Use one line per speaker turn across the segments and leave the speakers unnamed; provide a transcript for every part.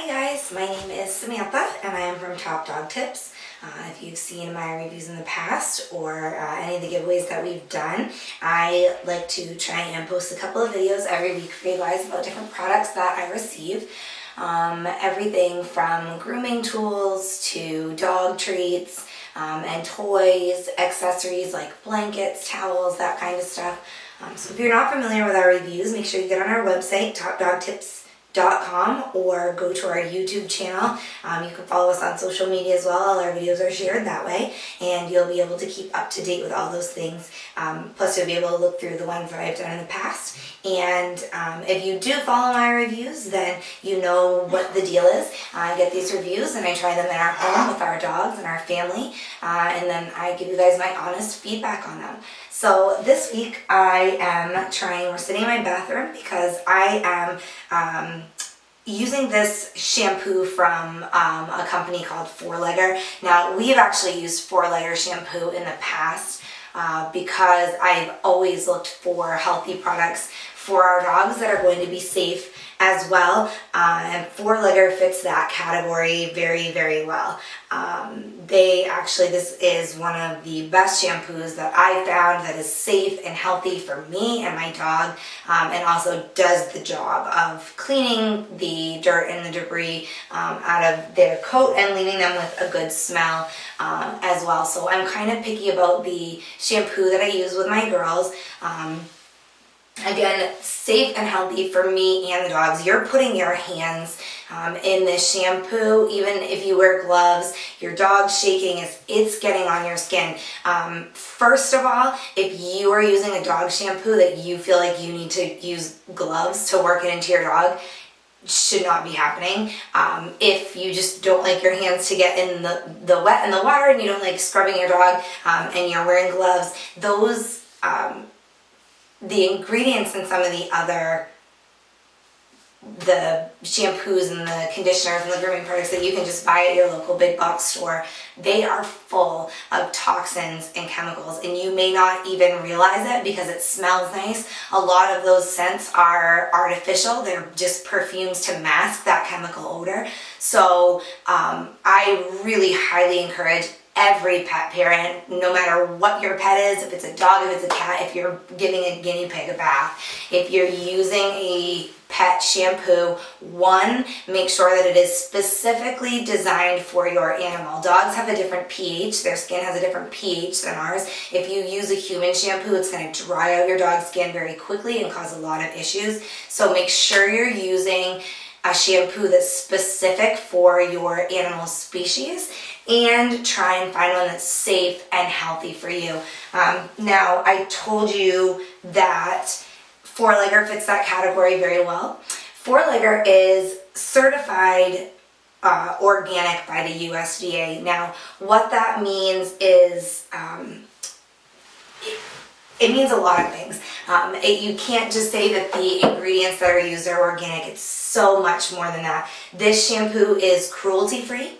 Hi guys, my name is Samantha and I am from Top Dog Tips. If you've seen my reviews in the past or any of the giveaways that we've done, I like to try and post a couple of videos every week for you guys about different products that I receive. Everything from grooming tools to dog treats and toys, accessories like blankets, towels, that kind of stuff. So if you're not familiar with our reviews, make sure you get on our website, topdogtips.com, or go to our YouTube channel. You can follow us on social media as well. All our videos are shared that way, and you'll be able to keep up to date with all those things. Plus, you'll be able to look through the ones that I've done in the past. And if you do follow my reviews, then you know what the deal is. I get these reviews and I try them in our home with our dogs and our family, and then I give you guys my honest feedback on them. So this week we're sitting in my bathroom because I am using this shampoo from a company called 4-Legger. Now, we've actually used 4-Legger shampoo in the past because I've always looked for healthy products for our dogs that are going to be safe as well, and 4-Legger fits that category very, very well. This is one of the best shampoos that I found that is safe and healthy for me and my dog, and also does the job of cleaning the dirt and the debris out of their coat and leaving them with a good smell as well. So I'm kind of picky about the shampoo that I use with my girls. Again, safe and healthy for me and the dogs. You're putting your hands in this shampoo. Even if you wear gloves, your dog's shaking, it's getting on your skin. First of all, if you are using a dog shampoo that you feel like you need to use gloves to work it into your dog, should not be happening. If you just don't like your hands to get in the wet and the water, and you don't like scrubbing your dog, and you're wearing gloves, the ingredients in some of the shampoos and the conditioners and the grooming products that you can just buy at your local big box store, they are full of toxins and chemicals, and you may not even realize it because it smells nice. A lot of those scents are artificial. They're just perfumes to mask that chemical odor. So I really highly encourage every pet parent, no matter what your pet is, if it's a dog, if it's a cat, if you're giving a guinea pig a bath, if you're using a pet shampoo, make sure that it is specifically designed for your animal. Dogs have a different pH. Their skin has a different pH than ours. If you use a human shampoo, it's going to dry out your dog's skin very quickly and cause a lot of issues. So make sure you're using a shampoo that's specific for your animal species, and try and find one that's safe and healthy for you. Now, I told you that 4-Legger fits that category very well. 4-Legger is certified organic by the USDA. Now, what that means is it means a lot of things. You can't just say that the ingredients that are used are organic. It's so much more than that. This shampoo is cruelty-free.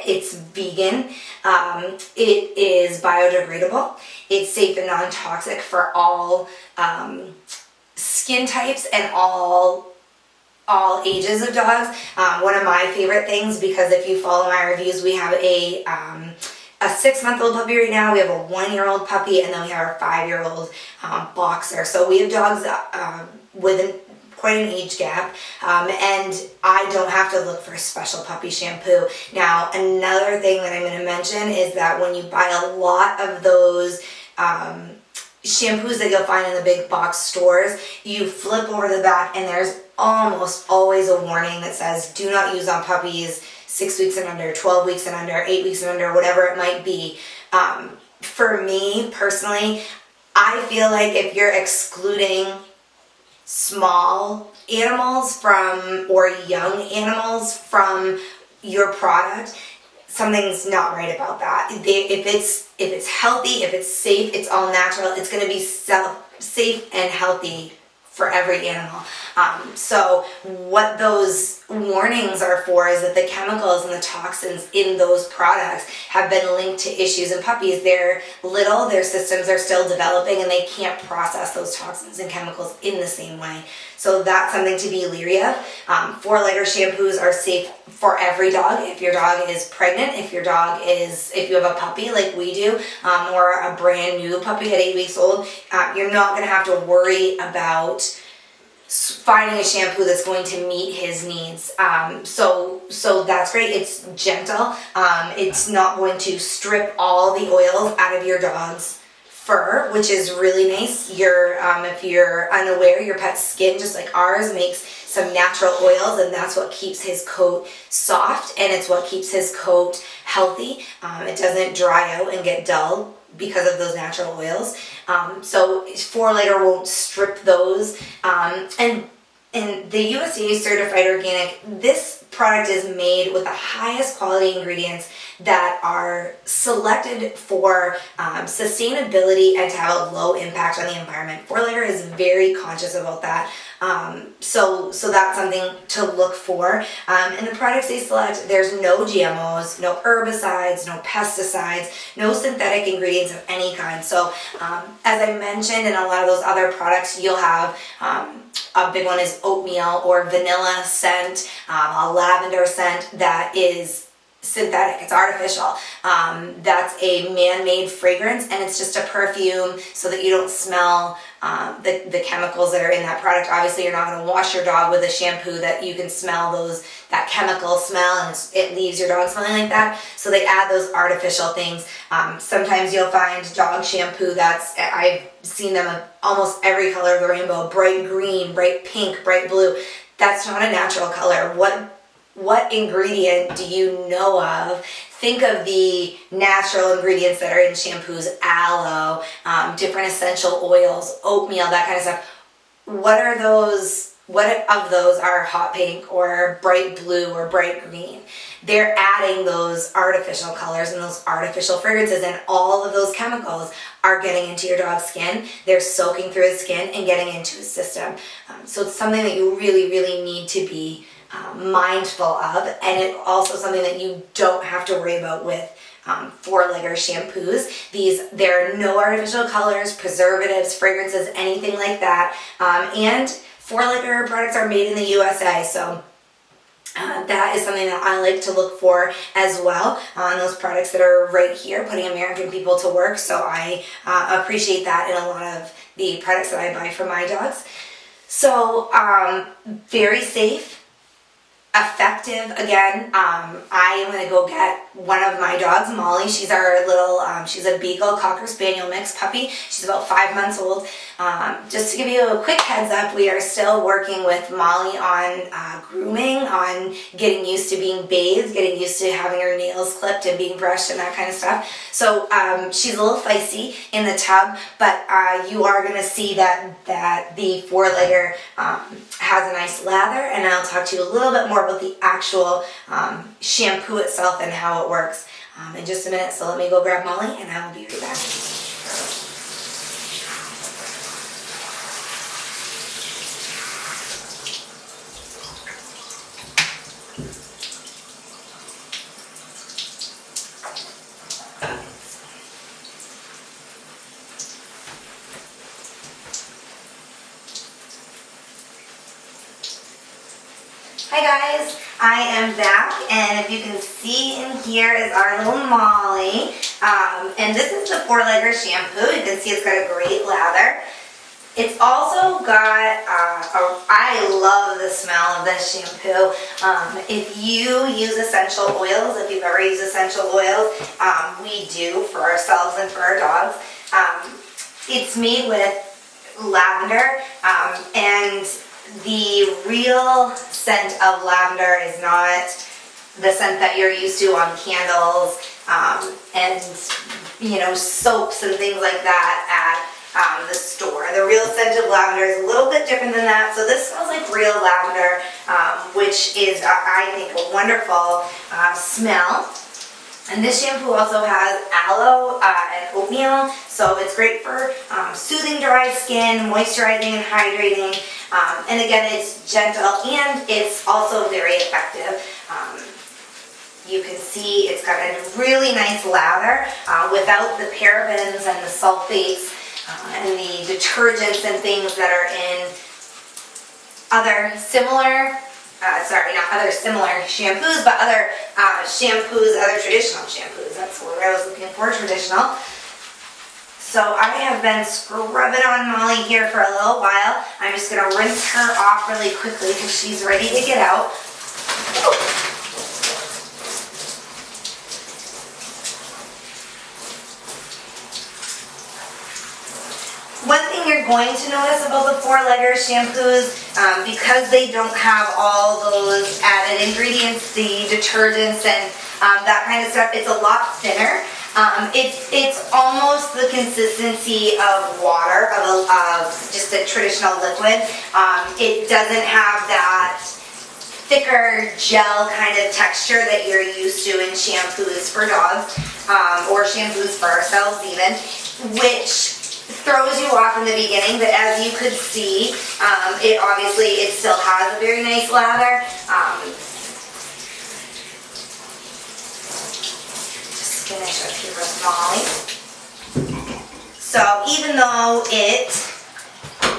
It's vegan. It is biodegradable. It's safe and non-toxic for all skin types and all ages of dogs. One of my favorite things, because if you follow my reviews, we have a 6-month-old puppy right now, we have a 1-year-old puppy, and then we have our 5-year-old boxer. So we have dogs with quite an age gap, and I don't have to look for a special puppy shampoo. Now, another thing that I'm going to mention is that when you buy a lot of those shampoos that you'll find in the big box stores, you flip over the back and there's almost always a warning that says, do not use on puppies 6 weeks and under, 12 weeks and under, 8 weeks and under, whatever it might be. For me, personally, I feel like if you're excluding small animals or young animals from your product, something's not right about that. If it's healthy, if it's safe, it's all natural, it's going to be safe and healthy for every animal. So what those warnings are for is that the chemicals and the toxins in those products have been linked to issues in puppies. They're little, their systems are still developing, and they can't process those toxins and chemicals in the same way. So that's something to be leery of. 4-letter shampoos are safe for every dog. If your dog is pregnant, if you have a puppy like we do, or a brand new puppy at 8 weeks old, you're not going to have to worry about finding a shampoo that's going to meet his needs. So that's great. It's gentle. It's not going to strip all the oils out of your dog's fur, which is really nice. If you're unaware, your pet's skin, just like ours, makes some natural oils, and that's what keeps his coat soft, and it's what keeps his coat healthy. It doesn't dry out and get dull because of those natural oils. So 4-letter won't strip those. And the USDA certified organic, this product is made with the highest quality ingredients that are selected for sustainability and to have a low impact on the environment. 4-letter is very conscious about that. So that's something to look for. And the products they select, there's no GMOs, no herbicides, no pesticides, no synthetic ingredients of any kind. So as I mentioned, in a lot of those other products, you'll have a big one is oatmeal or vanilla scent, a lavender scent that is synthetic, it's artificial. That's a man-made fragrance, and it's just a perfume so that you don't smell the chemicals that are in that product. Obviously, you're not going to wash your dog with a shampoo that you can smell that chemical smell, and it leaves your dog smelling like that. So they add those artificial things. Sometimes you'll find dog shampoo I've seen them of almost every color of the rainbow, bright green, bright pink, bright blue. That's not a natural color. What ingredient do you know of? Think of the natural ingredients that are in shampoos: aloe, different essential oils, oatmeal, that kind of stuff. What of those are hot pink or bright blue or bright green? They're adding those artificial colors and those artificial fragrances, and all of those chemicals are getting into your dog's skin. They're soaking through his skin and getting into his system. So it's something that you really, really need to be mindful of, and it's also something that you don't have to worry about with 4-letter shampoos. There are no artificial colors, preservatives, fragrances, anything like that. And 4-letter products are made in the USA, so that is something that I like to look for as well on those products that are right here, putting American people to work. So I appreciate that in a lot of the products that I buy for my dogs. So very safe, effective. Again, I am going to go get one of my dogs, Molly. She's our little, she's a Beagle Cocker Spaniel mix puppy. She's about 5 months old. Just to give you a quick heads up, we are still working with Molly on grooming, on getting used to being bathed, getting used to having her nails clipped and being brushed and that kind of stuff. So she's a little feisty in the tub, but you are going to see that the 4-letter has a nice lather, and I'll talk to you a little bit more about the actual shampoo itself and how it works in just a minute. So let me go grab Molly, and I will be right back. Hi guys, I am back, and if you can see in here is our little Molly, and this is the 4-letter shampoo. You can see it's got a great lather. It's also got, I love the smell of this shampoo. If you use essential oils, if you've ever used essential oils, we do for ourselves and for our dogs. It's made with lavender, and the real scent of lavender is not the scent that you're used to on candles and soaps and things like that at the store. The real scent of lavender is a little bit different than that. So this smells like real lavender, which is, I think, a wonderful smell. And this shampoo also has aloe and oatmeal, so it's great for soothing dry skin, moisturizing and hydrating. And again, it's gentle and it's also very effective. You can see it's got a really nice lather without the parabens and the sulfates and the detergents and things that are in other similar, not other similar shampoos, but other shampoos, other traditional shampoos. That's what I was looking for, traditional. So I have been scrubbing on Molly here for a little while. I'm just gonna rinse her off really quickly because she's ready to get out. One thing you're going to notice about the four-letter shampoos, because they don't have all those added ingredients, the detergents and that kind of stuff, it's a lot thinner. It's almost the consistency of water, of just a traditional liquid. It doesn't have that thicker gel kind of texture that you're used to in shampoos for dogs, or shampoos for ourselves even, which throws you off in the beginning, but as you could see, it still has a very nice lather. Just finish up here with Molly. So even though it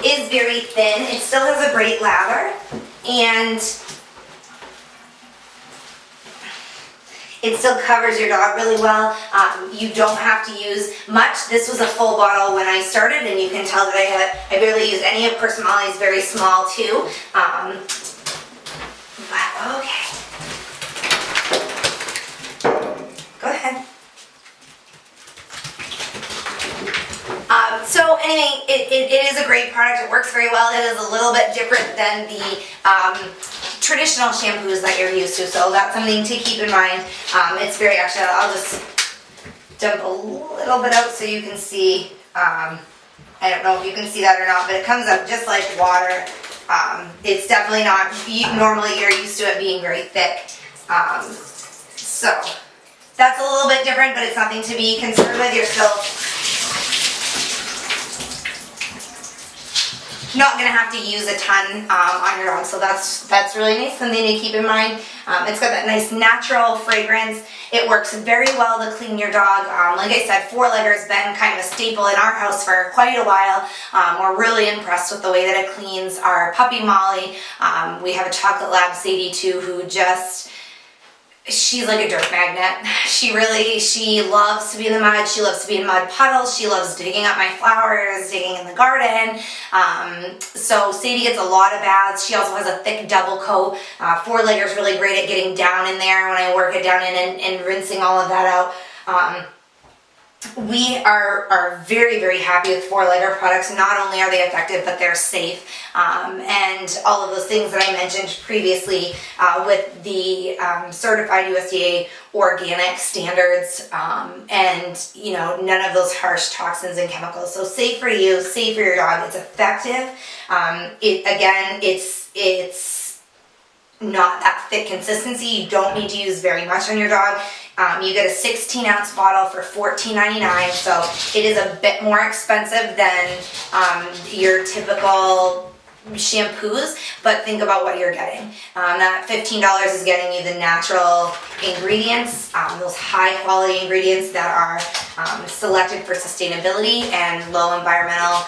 is very thin, it still has a great lather, and it still covers your dog really well. You don't have to use much. This was a full bottle when I started, and you can tell that I barely used any. Of course, Molly's very small too. But okay. Go ahead. So anyway, it is a great product. It works very well. It is a little bit different than the traditional shampoos that you're used to, so that's something to keep in mind. It's very, actually, I'll just dump a little bit out so you can see. I don't know if you can see that or not, but it comes up just like water. It's definitely not, normally you're used to it being very thick. So that's a little bit different, but it's nothing to be concerned with. You're still not going to have to use a ton on your dog, so that's really nice, something to keep in mind. It's got that nice natural fragrance. It works very well to clean your dog. Like I said, four-legger's been kind of a staple in our house for quite a while. We're really impressed with the way that it cleans our puppy Molly. We have a chocolate lab, Sadie, too, who just, she's like a dirt magnet. She loves to be in the mud. She loves to be in mud puddles. She loves digging up my flowers, digging in the garden. So Sadie gets a lot of baths. She also has a thick double coat. Four-legger's really great at getting down in there when I work it down in and rinsing all of that out. We are very, very happy with four-legger products. Not only are they effective, but they're safe. And all of those things that I mentioned previously with the certified USDA organic standards, and none of those harsh toxins and chemicals. So safe for you, safe for your dog. It's effective. It's not that thick consistency. You don't need to use very much on your dog. You get a 16-ounce bottle for $14.99, so it is a bit more expensive than your typical shampoos, but think about what you're getting. That $15 is getting you the natural ingredients, those high-quality ingredients that are selected for sustainability and low environmental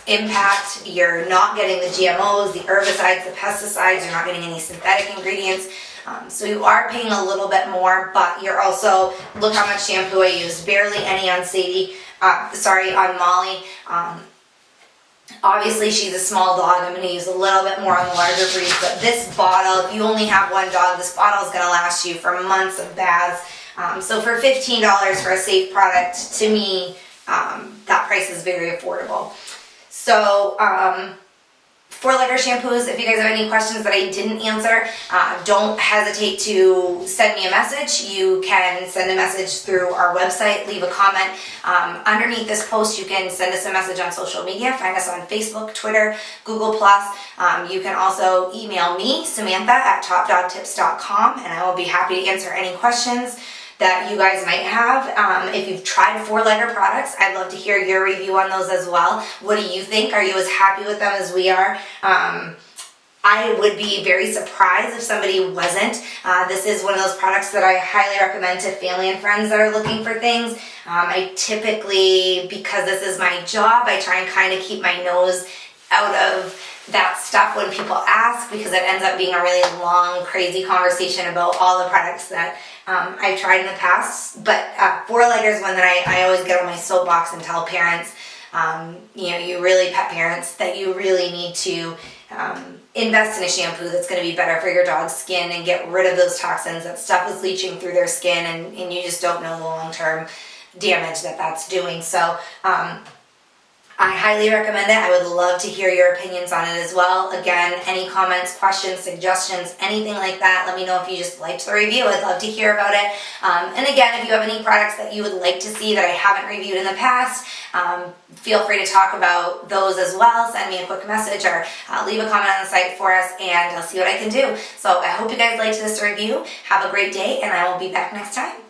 impact. You're not getting the GMOs, the herbicides, the pesticides. You're not getting any synthetic ingredients. So you are paying a little bit more, but you're also, look how much shampoo I used, barely any on Sadie, on Molly. Obviously she's a small dog, I'm going to use a little bit more on the larger breeds, but this bottle, if you only have one dog, this bottle is going to last you for months of baths. So for $15 for a safe product, to me, that price is very affordable. So, four-legger shampoos, if you guys have any questions that I didn't answer, don't hesitate to send me a message. You can send a message through our website, leave a comment. Underneath this post, you can send us a message on social media. Find us on Facebook, Twitter, Google+. You can also email me, Samantha, at topdogtips.com, and I will be happy to answer any questions. that you guys might have. If you've tried 4-letter products, I'd love to hear your review on those as well. What do you think? Are you as happy with them as we are? I would be very surprised if somebody wasn't. This is one of those products that I highly recommend to family and friends that are looking for things. I typically, because this is my job, I try and kind of keep my nose out of that stuff when people ask, because it ends up being a really long, crazy conversation about all the products that I've tried in the past. But 4-letter is one that I always get on my soapbox and tell parents, you really pet parents, that you really need to invest in a shampoo that's going to be better for your dog's skin and get rid of those toxins. That stuff is leaching through their skin, and you just don't know the long-term damage that that's doing. So I highly recommend it. I would love to hear your opinions on it as well. Again, any comments, questions, suggestions, anything like that, let me know. If you just liked the review, I'd love to hear about it. And again, if you have any products that you would like to see that I haven't reviewed in the past, feel free to talk about those as well. Send me a quick message or leave a comment on the site for us, and I'll see what I can do. So I hope you guys liked this review. Have a great day, and I will be back next time.